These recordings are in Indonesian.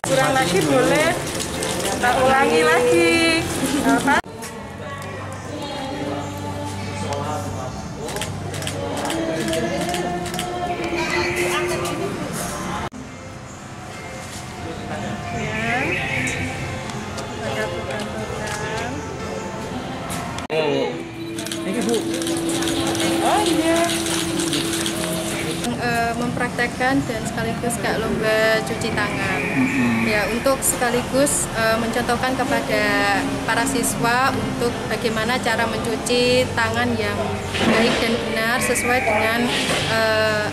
Kurang lagi boleh, kita ulangi lagi. Apa? Ini Bu. Oh iya. Mempraktekkan dan sekaligus kayak lomba cuci tangan. Ya, untuk sekaligus mencontohkan kepada para siswa untuk bagaimana cara mencuci tangan yang baik dan benar sesuai dengan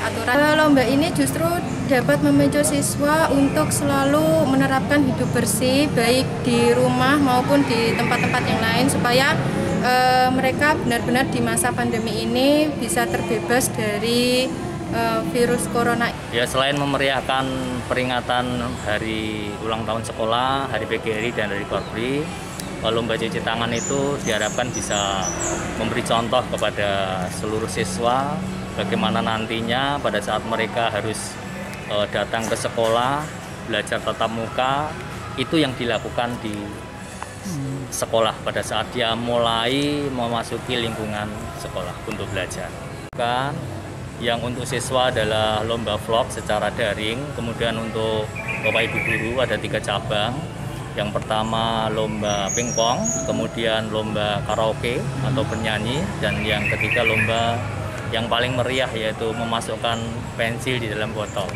aturan. Lomba ini justru dapat memicu siswa untuk selalu menerapkan hidup bersih baik di rumah maupun di tempat-tempat yang lain supaya mereka benar-benar di masa pandemi ini bisa terbebas dari virus corona. Ya, selain memeriahkan peringatan hari ulang tahun sekolah, hari PGRI dan hari Korpri, lomba cuci tangan itu diharapkan bisa memberi contoh kepada seluruh siswa bagaimana nantinya pada saat mereka harus datang ke sekolah, belajar tatap muka, itu yang dilakukan di sekolah pada saat dia mulai memasuki lingkungan sekolah untuk belajar. Yang untuk siswa adalah lomba vlog secara daring, kemudian untuk Bapak Ibu guru ada 3 cabang. Yang pertama lomba pingpong, kemudian lomba karaoke atau bernyanyi, dan yang ketiga lomba yang paling meriah yaitu memasukkan pensil di dalam botol.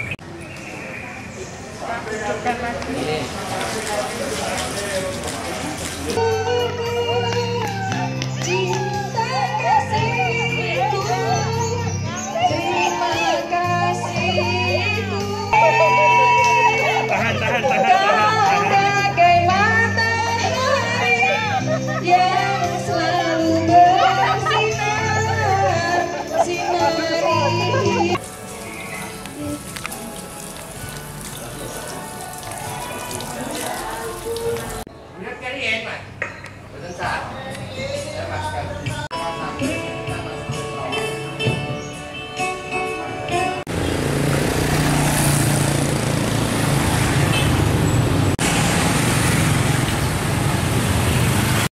Lihat kalian, Mas. Betul tak?